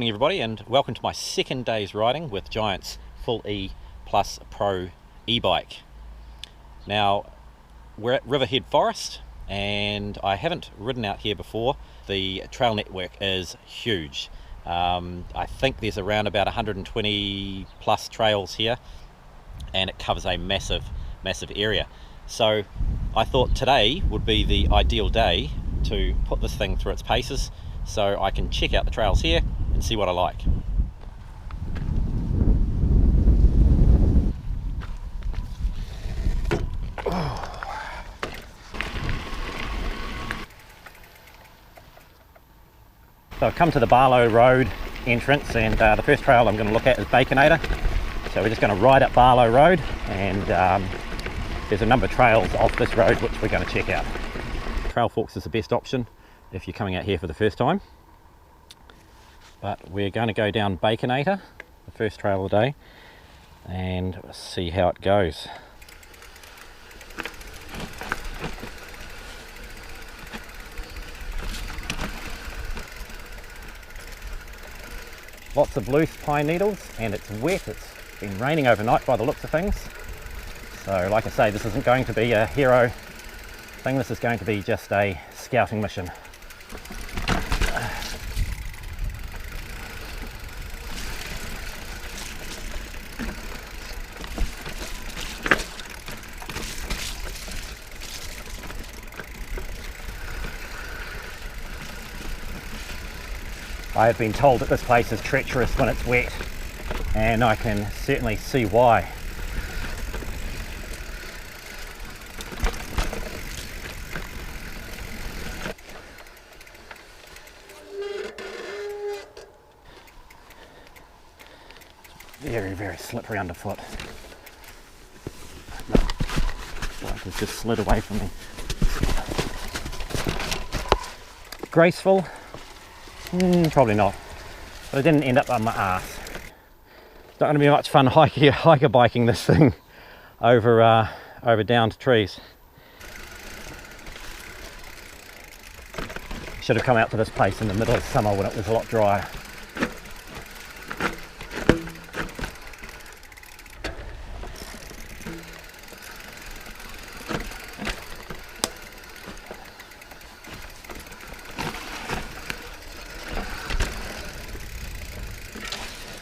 morning everybody, and welcome to my second day's riding with Giant's Full E Plus Pro e-bike. Now we're at Riverhead Forest and I haven't ridden out here before. The trail network is huge. I think there's around about 120 plus trails here and it covers a massive area. So I thought today would be the ideal day to put this thing through its paces so I can check out the trails here and see what I like. So I've come to the Barlow Road entrance, and the first trail I'm going to look at is Baconator. So we're just going to ride up Barlow Road, and there's a number of trails off this road which we're going to check out. Trail Forks is the best option if you're coming out here for the first time. But we're going to go down Baconator, the first trail of the day, and see how it goes. Lots of loose pine needles, and it's wet. It's been raining overnight by the looks of things. So like I say, this isn't going to be a hero thing, this is going to be just a scouting mission. I have been told that this place is treacherous when it's wet, and I can certainly see why. Very slippery underfoot. No, like it's just slid away from me. Graceful? Probably not, but I didn't end up on my ass. It's not going to be much fun hiker biking this thing over downed trees. Should have come out to this place in the middle of summer when it was a lot drier.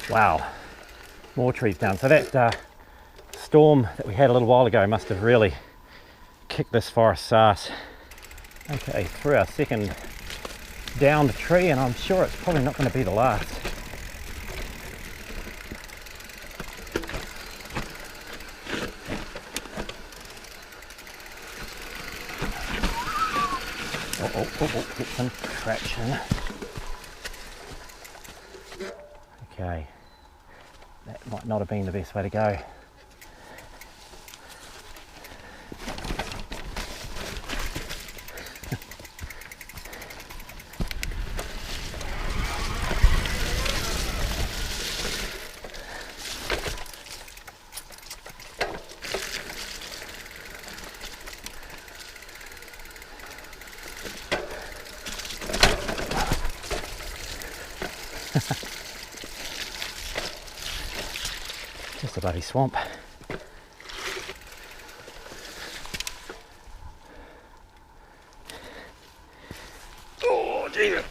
Wow, more trees down. So that storm that we had a little while ago must have really kicked this forest's ass. Okay, through our second downed tree, and I'm sure it's probably not going to be the last. Oh, get some traction. Okay. That might not have been the best way to go. Just a bloody swamp. Oh, Jesus.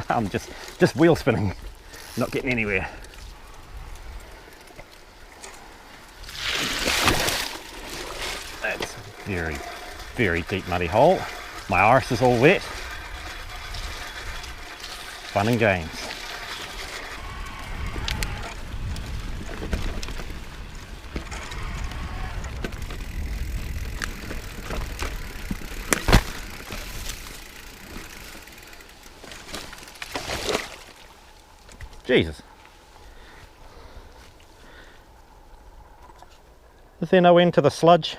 I'm just wheel spinning, not getting anywhere. That's a very deep muddy hole. My arse is all wet. Fun and games. Jesus. Is there no end to the sludge?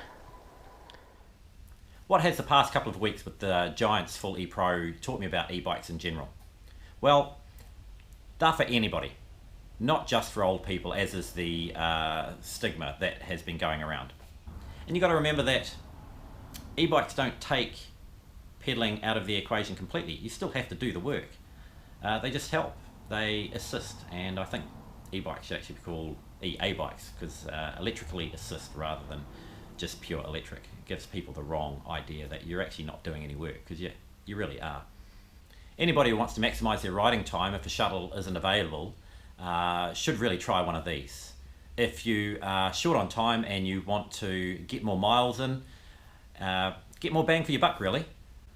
What has the past couple of weeks with the Giant's Full E-Pro taught me about e-bikes in general? Well, they're for anybody. not just for old people, as is the stigma that has been going around. And you've got to remember that e-bikes don't take pedalling out of the equation completely. You still have to do the work. They just help, they assist, and I think e-bikes should actually be called EA bikes, because electrically assist rather than just pure electric. It gives people the wrong idea that you're actually not doing any work, because you really are. Anybody who wants to maximise their riding time if a shuttle isn't available should really try one of these. If you are short on time and you want to get more miles in, get more bang for your buck really,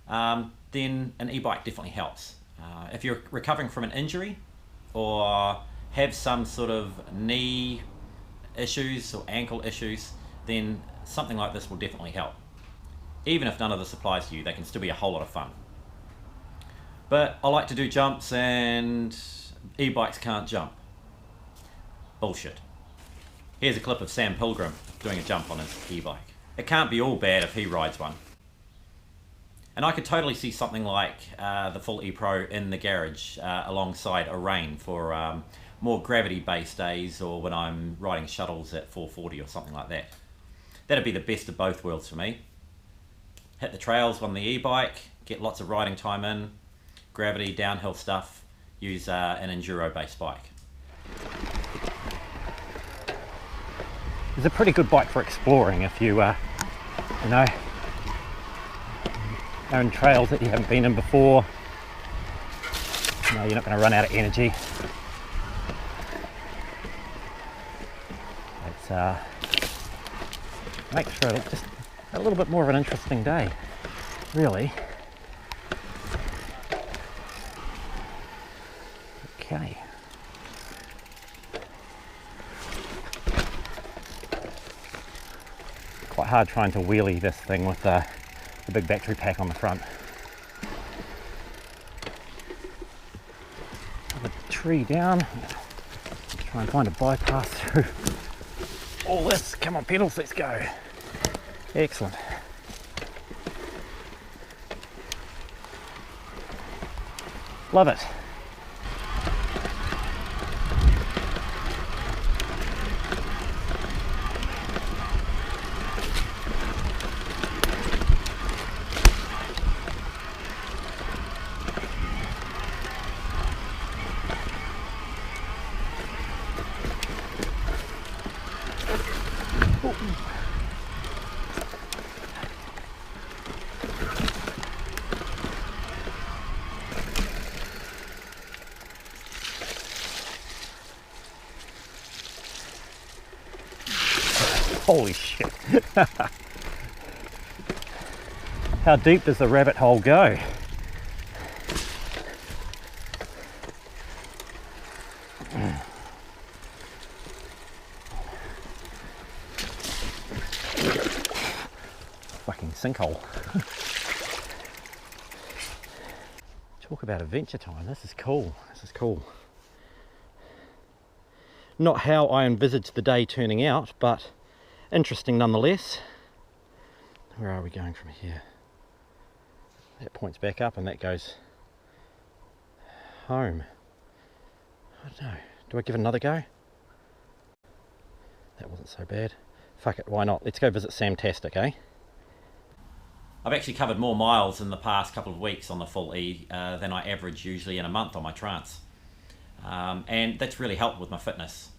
then an e-bike definitely helps. If you're recovering from an injury or have some sort of knee issues or ankle issues, then something like this will definitely help. Even if none of this applies to you, they can still be a whole lot of fun. But I like to do jumps and e-bikes can't jump. Bullshit. Here's a clip of Sam Pilgrim doing a jump on his e-bike. It can't be all bad if he rides one. And I could totally see something like the full e-Pro in the garage alongside a rain for more gravity-based days, or when I'm riding shuttles at 440 or something like that. That'd be the best of both worlds for me. Hit the trails on the e-bike, get lots of riding time in, gravity, downhill stuff, use an enduro-based bike. It's a pretty good bike for exploring if you, you know, are in trails that you haven't been in before. You know, you're not going to run out of energy. It makes for just a little bit more of an interesting day, really. Okay. Quite hard trying to wheelie this thing with the big battery pack on the front. Put the tree down. Try and find a bypass through all this. Come on, pedals, let's go. Excellent. Love it. Holy shit. How deep does the rabbit hole go? Fucking sinkhole. Talk about adventure time. This is cool. This is cool. Not how I envisaged the day turning out, but interesting nonetheless. Where are we going from here? That points back up and that goes home. I don't know. Do I give it another go? That wasn't so bad. Fuck it, why not? Let's go visit Samtastic, eh? I've actually covered more miles in the past couple of weeks on the full E than I average usually in a month on my Trance. And that's really helped with my fitness.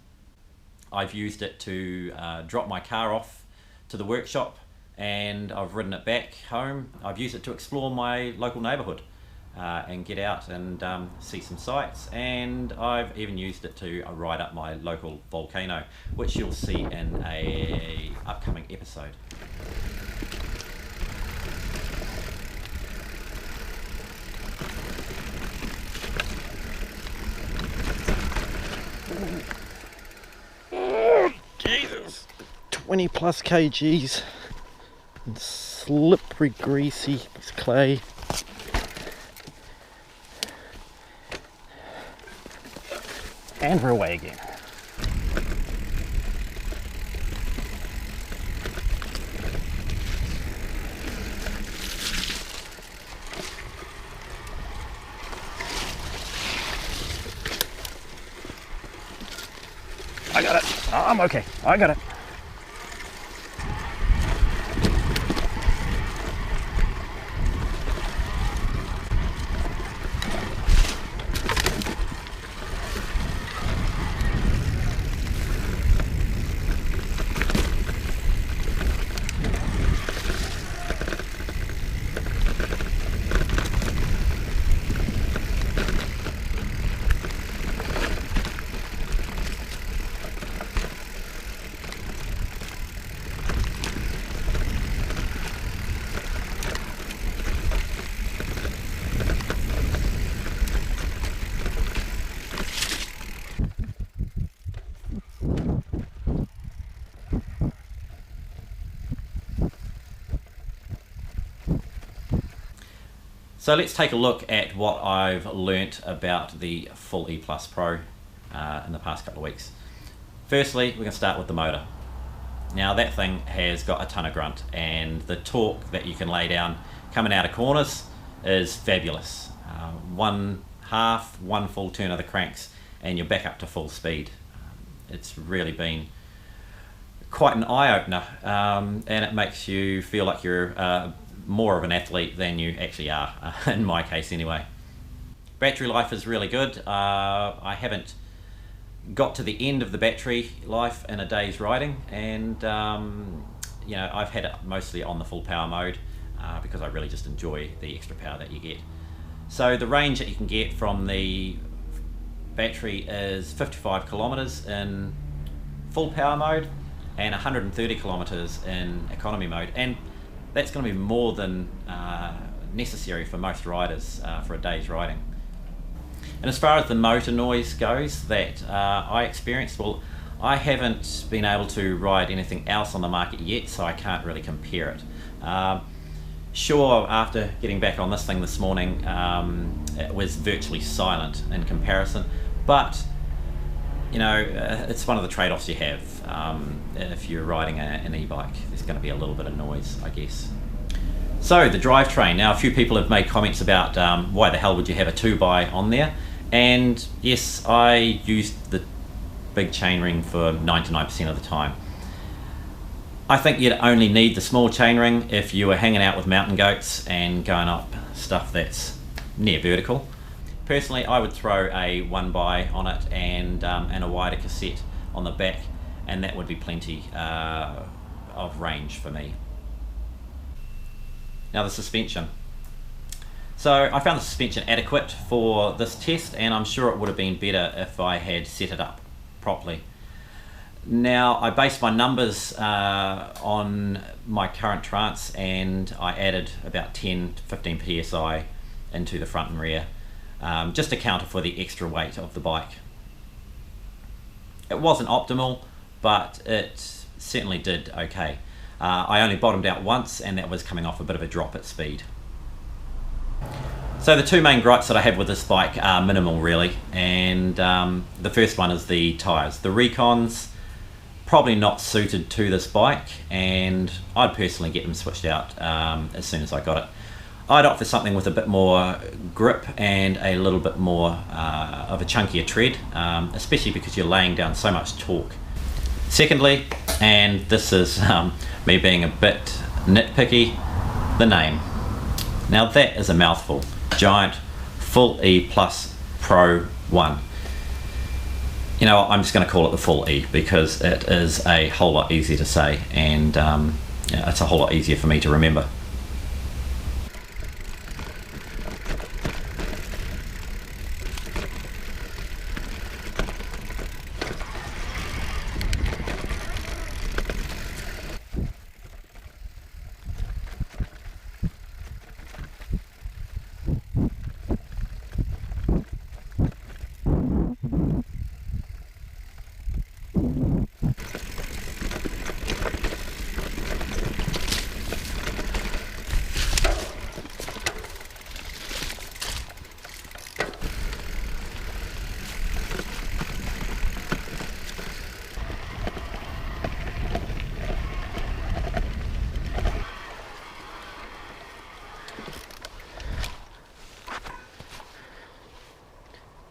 I've used it to drop my car off to the workshop, and I've ridden it back home. I've used it to explore my local neighbourhood and get out and see some sights, and I've even used it to ride up my local volcano, which you'll see in a upcoming episode. Oh, Jesus. 20 plus kgs. And slippery, greasy clay. And we're away again. I'm okay. I got it. So let's take a look at what I've learnt about the full E Plus Pro in the past couple of weeks. Firstly, we're going to start with the motor. Now that thing has got a ton of grunt, and the torque that you can lay down coming out of corners is fabulous. One full turn of the cranks and you're back up to full speed. It's really been quite an eye-opener, and it makes you feel like you're more of an athlete than you actually are, in my case anyway. Battery life is really good. I haven't got to the end of the battery life in a day's riding, and you know, I've had it mostly on the full power mode because I really just enjoy the extra power that you get. So the range that you can get from the battery is 55 kilometers in full power mode and 130 kilometers in economy mode, and that's going to be more than necessary for most riders for a day's riding. And as far as the motor noise goes that I experienced, well, I haven't been able to ride anything else on the market yet, so I can't really compare it. Sure, after getting back on this thing this morning, it was virtually silent in comparison, but you know, it's one of the trade-offs you have. If you're riding an e-bike, there's going to be a little bit of noise, I guess. So the drivetrain. Now, a few people have made comments about why the hell would you have a 2x on there, and yes, I used the big chainring for 99% of the time. I think you'd only need the small chainring if you were hanging out with mountain goats and going up stuff that's near vertical. Personally, I would throw a 1x on it and a wider cassette on the back, and that would be plenty of range for me. Now the suspension. So I found the suspension adequate for this test, and I'm sure it would have been better if I had set it up properly. Now I based my numbers on my current trance, and I added about 10 to 15 psi into the front and rear, just to counter for the extra weight of the bike. It wasn't optimal, but it certainly did okay. I only bottomed out once, and that was coming off a bit of a drop at speed. So the two main gripes that I have with this bike are minimal really, and the first one is the tyres. The Recons probably not suited to this bike, and I'd personally get them switched out as soon as I got it. I'd opt for something with a bit more grip and a little bit more of a chunkier tread, especially because you're laying down so much torque. Secondly, and this is me being a bit nitpicky, the name. Now that is a mouthful. Giant Full E Plus Pro 1. You know, I'm just going to call it the Full E because it is a whole lot easier to say, and it's a whole lot easier for me to remember.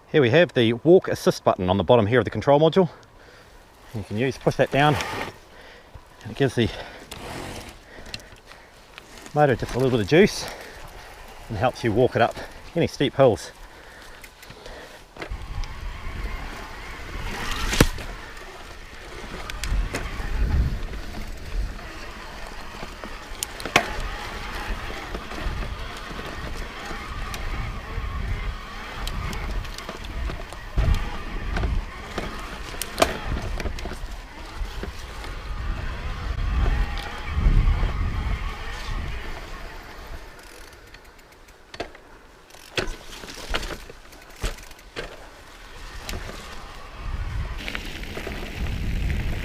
Here we have the walk assist button on the bottom here of the control module, You can push that down, and it gives the motor just a little bit of juice and helps you walk it up any steep hills.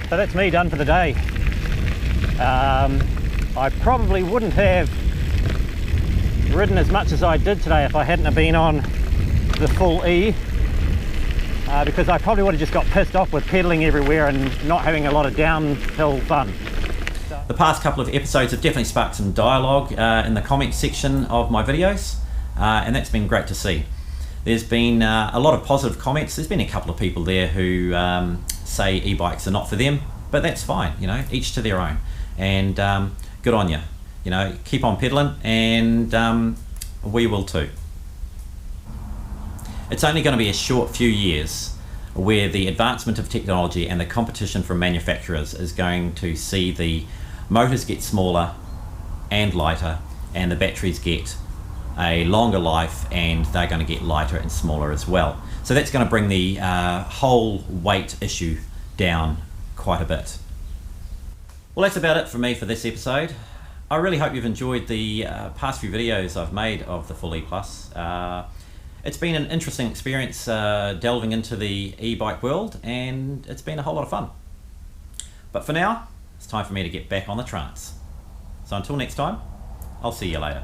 So that's me done for the day. I probably wouldn't have ridden as much as I did today if I hadn't have been on the full E, because I probably would have just got pissed off with pedaling everywhere and not having a lot of downhill fun. The past couple of episodes have definitely sparked some dialogue in the comment section of my videos, and that's been great to see. There's been a lot of positive comments. There's been a couple of people there who say e-bikes are not for them, but that's fine, you know, each to their own. And good on you, you know, keep on pedaling, and we will too. It's only going to be a short few years where the advancement of technology and the competition from manufacturers is going to see the motors get smaller and lighter, and the batteries get a longer life, and they're going to get lighter and smaller as well. So that's going to bring the whole weight issue down quite a bit. Well, that's about it for me for this episode. I really hope you've enjoyed the past few videos I've made of the full E+. It's been an interesting experience delving into the e-bike world, and it's been a whole lot of fun. But for now, it's time for me to get back on the trance. So until next time, I'll see you later.